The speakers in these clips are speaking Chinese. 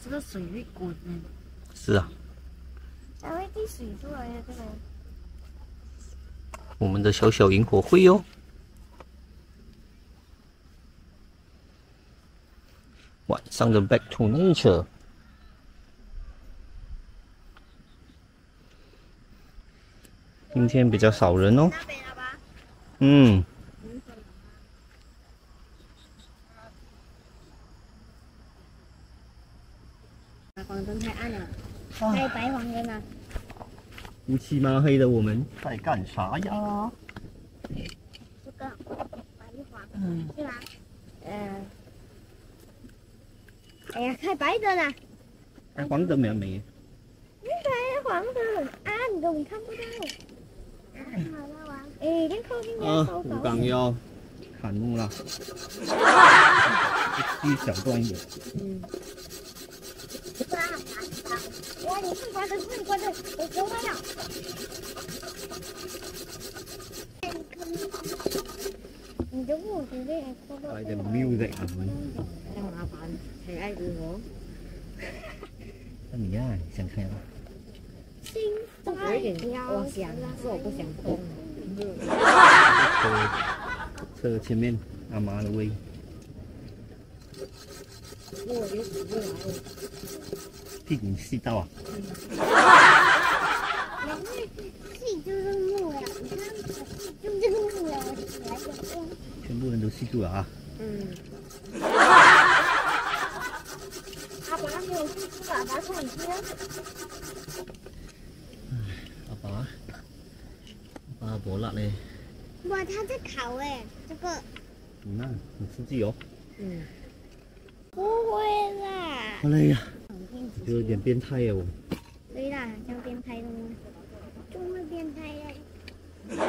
这个水会滚呢。是啊，才会滴水出来的这个。我们的小小萤火会哦。晚上的 Back to Nature。今天比较少人哦。嗯。黄灯太暗了，开白黄灯啊！乌漆嘛黑的，我们在干啥呀？这个白黄，是吧？哎呀，开白灯了！开黄灯没没？开黄灯，暗的，你看不到。好了，王。哎，已经靠近了。吴刚要砍木了，继续小段一点。哇，你看关灯，快关灯，我说了。你就不准备来点 music 啊！太麻烦，谁爱我？那你呀，想看吗？我有点我想，是我不想动。车前面阿妈的位。我就死不来了。屁股吸到啊！吸就是木呀，你看，就这个木呀，我起来就全部人都吸住了啊！阿爸没有吸住，阿爸看你听。阿爸多辣嘞！哇，他在烤哎，这个。很刺激哦。不会啦。好累呀，有点变态耶我。对啦，像变态的吗？这么变态嘞。很累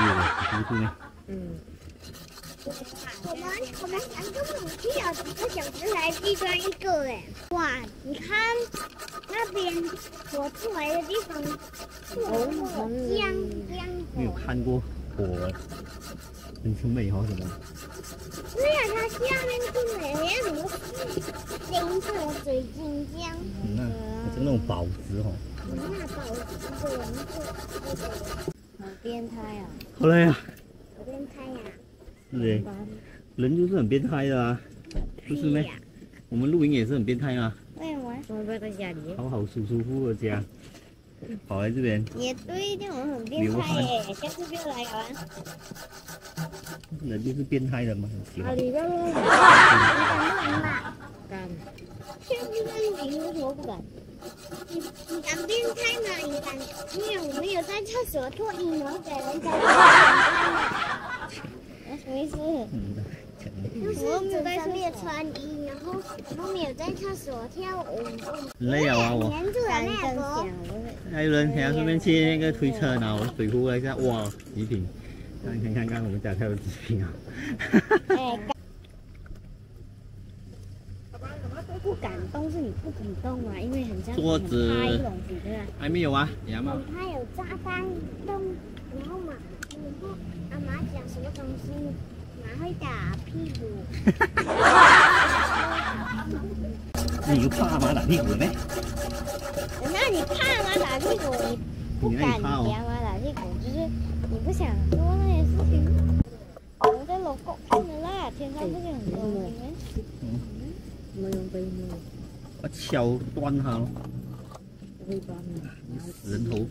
耶，是不是呢？我们3个母去了几个小时才去抓一个哎！哇，你看那边火出来的地方，香。没有看过火很美好什么？对呀，它下面是美那什么金色的水晶浆。好像那种宝石哦。那宝石的颜色，好变态啊！好累呀。好变态呀！是的，人就是很变态的啊，不是吗？我们露营也是很变态啊。为什么？我不要在家里。好好舒舒服服的家，跑来这边。也对，这种很变态耶，下次就来了。人就是变态的嘛，很喜欢。你敢不敢嘛？敢。现在露营为什么不敢？你敢变态吗？你敢？没有在厕所脱衣服给人家？什么意思？就是整个没有穿衣，然后没有在厕所跳舞。累啊我。黏住了那个。还有人想要顺便去那个推车，然后水壶了一下，哇，极品！看，我们家才有极品啊！不敢动是你不肯动啊，因为很像桌子还没有啊，你要吗？它有炸弹动，然后阿妈讲什么东西，马会打屁股。你又怕阿妈打屁股了没？那你怕阿妈打屁股，你不敢给阿妈打屁股，就是你不想做那些事情。我们在楼高看的啦，天上不是很多你们。没用背吗？我敲断它了。不会断的。死人头。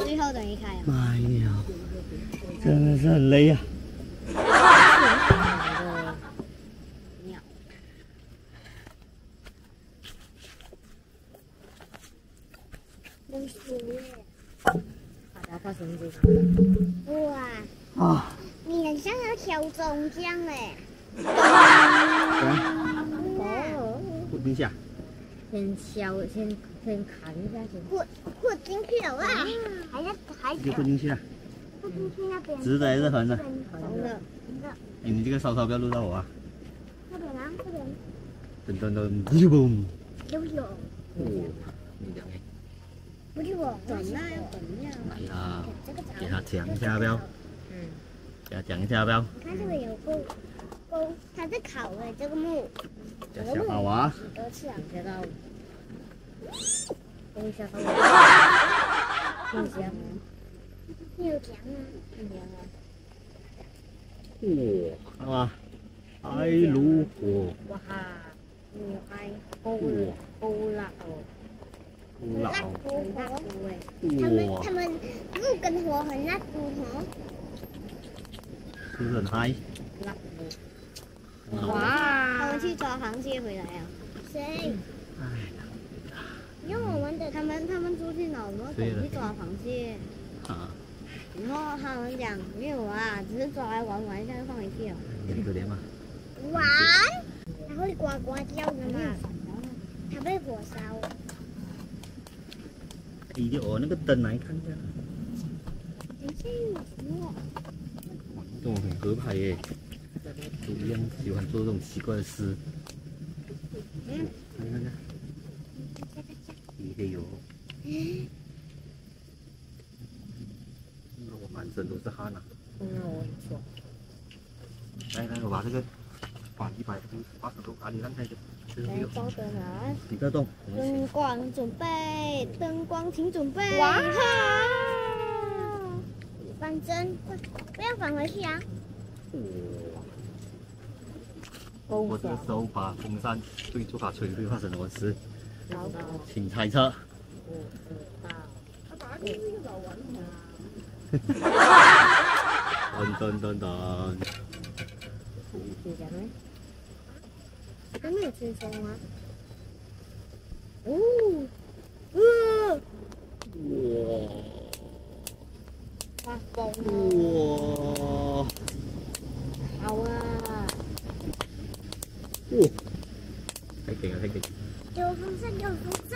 最后等一开啊！哎呀，真的是很累呀。真是耶！把它绳子。哇！啊！你很像要挑中奖哎！滚一下。先砍一下先。混进去了啊！还就混进去了。混进去那边。直的还是横的？横的。你这个稍稍不要录到我啊！这边啊，这边。噔，就嘣！有。哦，你讲哎。不是我。转那要怎么样？来呀，给他讲一下要不要？给他讲一下要不要？你看这个有够勾，它在烤哎，这个木。小好啊！多次啊！知道。等一下，等我。挺香。你有甜吗？挺香啊。哇，啊，爱如火。哇哈，你爱勾辣哦。辣辣哦。骨火。哇，他们鹿跟火很辣骨火。是不是很嗨？辣哇！他们去抓螃蟹回来啊？谁？因为我们的他们出去哪？我们去抓螃蟹。啊。然后他们讲没有啊，只是抓来玩玩一下就放回去了。很可怜嘛。玩，它会呱呱叫的嘛。它被火烧。可以哦，那个灯来看一下。这种很合拍耶，都一样喜欢做这种奇怪的事。看看看，也有。我满身都是汗啊！我很爽。来，我把这个把180度阿里让开的。来，包的来。几个洞？灯光准备，灯光请准备。哇！反正不要返回去啊！我这个时候把风扇对住它吹会发生什么事？老高。请猜测。噔。是这样吗？还没有吹风啊！哇，风哇！好啊！太给了，太给！有风扇，有风扇，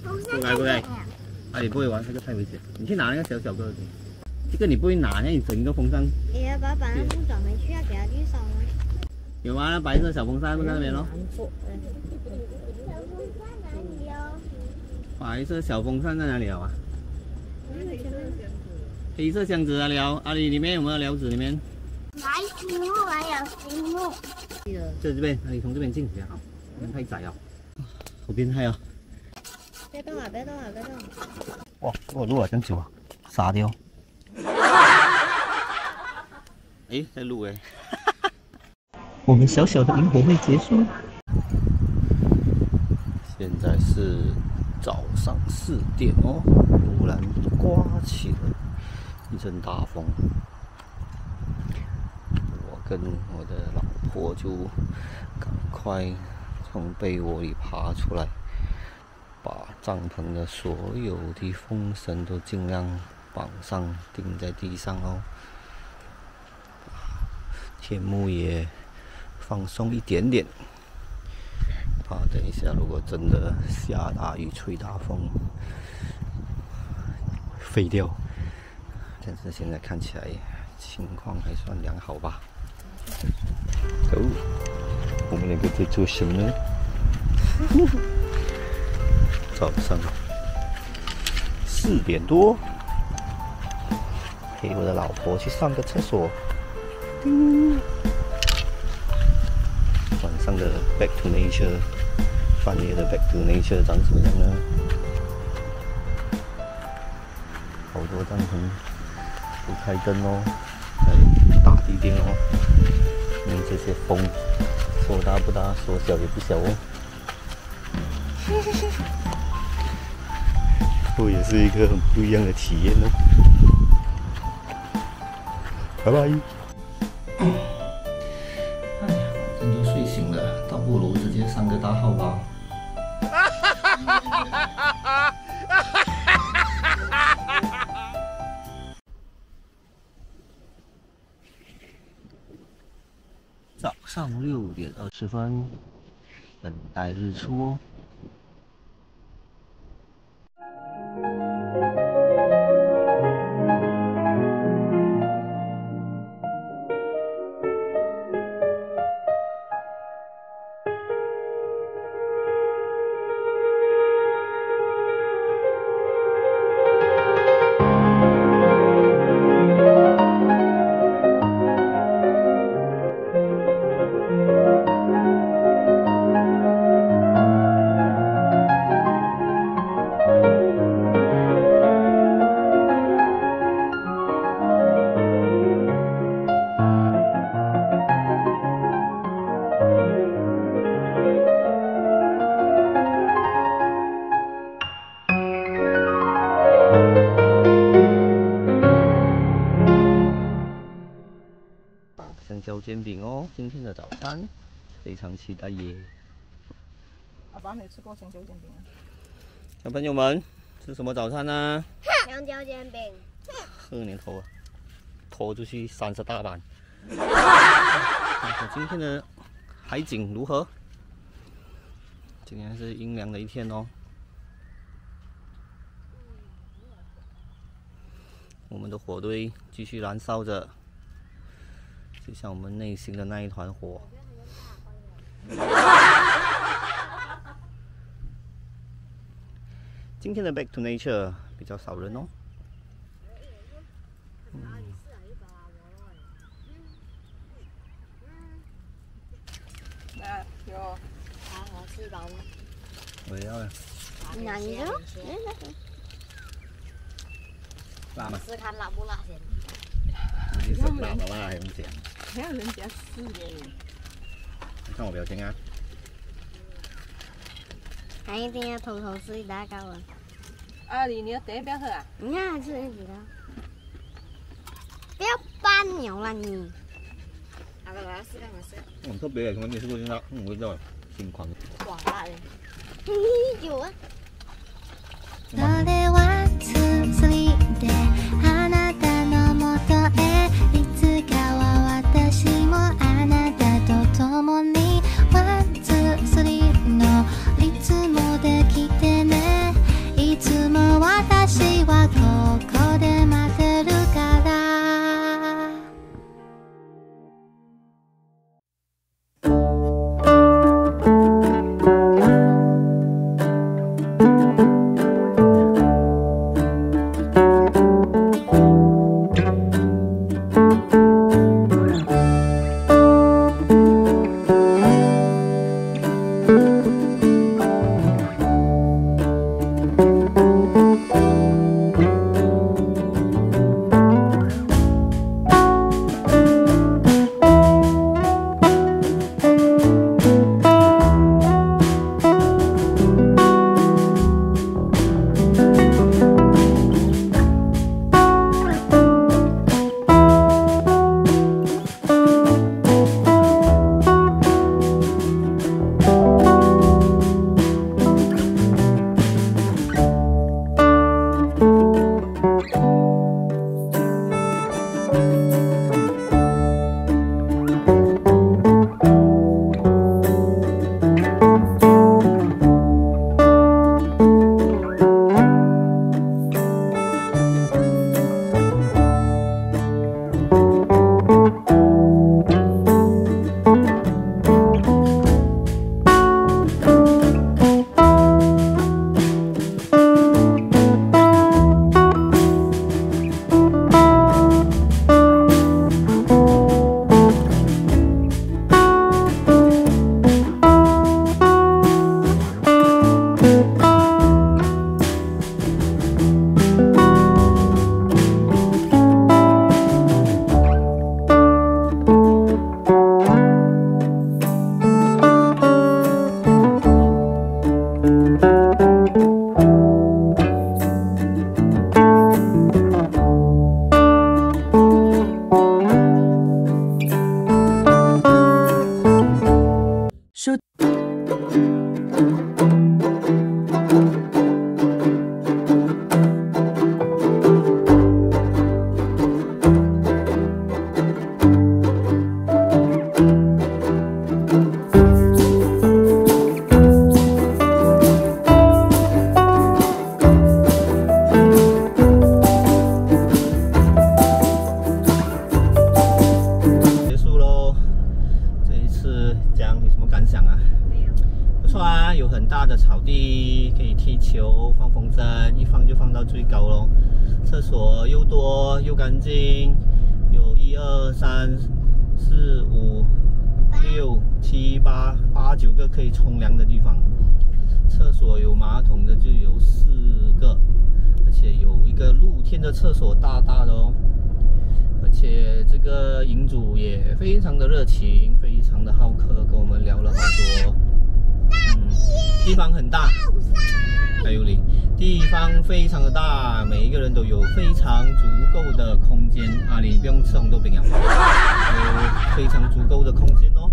风扇不该。啊，你不会玩这个太危险，你去拿那个小小个的。这个你不会拿，那你整个风扇。也要把那布转回去，要给它绿烧吗？有吗？那白色小风扇在那边咯。小风扇哪里哦？白色小风扇在哪里啊？黑色箱子啊，阿里里面有没有料子？里面。来积木，还有积木。这边，你从这边进比较好，这边太窄了。好变态啊！别动啊！别动啊！别动！哇，我录了这么久啊，傻掉。哎，在录哎。我们小小的萤火会结束。现在是早上4点哦，突然刮起了一阵大风。我跟我的老婆就赶快从被窝里爬出来，把帐篷的所有的风绳都尽量绑上，钉在地上哦。天幕也放松一点点，怕等一下如果真的下大雨、吹大风，废掉。但是现在看起来情况还算良好吧。哦，我们两个在做什么呢？早上4点多，陪我的老婆去上个厕所。晚上的 Back to Nature， 半夜的 Back to Nature 长什么样呢？好多帐篷不开灯哦，在打地钉哦，因为这些风说大不大，说小也不小哦。这也是一个很不一样的体验哦。拜拜。哎呀，反正都睡醒了，倒不如直接上个大号吧。早上6点20分，等待日出哦。煎饼哦，今天的早餐非常期待耶！阿爸没吃过香蕉煎饼啊？小朋友们吃什么早餐呢？香蕉煎饼。喝年头啊，拖出去30大板。今天的海景如何？今天是阴凉的一天哦。我们的火堆继续燃烧着，就像我们内心的那一团火。今天的 Back to Nature 比较少人哦。那有。我吃饱了。我要了。哪你说？辣吗？试看辣不辣先。你是辣的辣还是咸？还要人家试耶！你看我表情啊。还一定要偷偷吃一大糕啊！阿里，你的茶不要喝啊？你看吃一几个？不要搬牛了你！好了，来试看，我试。很特别，从来没吃过这样，味道挺狂的。哇，辣的。有啊。それは薬であなたのもとへいつかは私もあなたと共にワンツースリーのリズムで来てねいつも私はここで待ってるから草地可以踢球、放风筝，一放就放到最高咯。厕所又多又干净，有1、2、3、4、5、6、7、8、9个可以冲凉的地方。厕所有马桶的就有4个，而且有一个露天的厕所，大大的哦。而且这个营主也非常的热情，非常的好客，跟我们聊了好多。地方很大，还有里地方非常的大，每一个人都有非常足够的空间。阿里不用吃红豆饼啊，有非常足够的空间哦，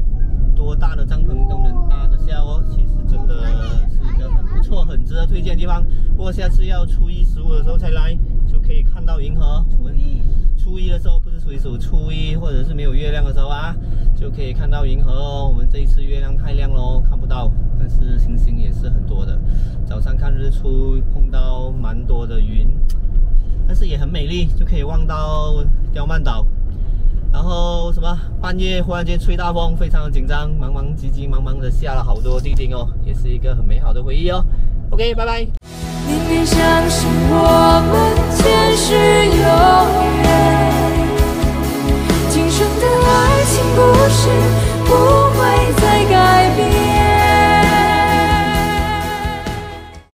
多大的帐篷都能搭得下哦。其实真的是一个很不错、很值得推荐的地方。不过下次要初一、15的时候才来，就可以看到银河。初一的时候不是初一或者是没有月亮的时候啊，就可以看到银河哦。我们这一次月亮太亮喽，看不到，但是星星也是很多的。早上看日出碰到蛮多的云，但是也很美丽，就可以望到刁曼岛。然后什么半夜忽然间吹大风，非常的紧张，急急忙忙的下了好多地钉哦，也是一个很美好的回忆哦。OK， 拜拜。宁愿相信我们前世有缘，今生的爱情故事不会再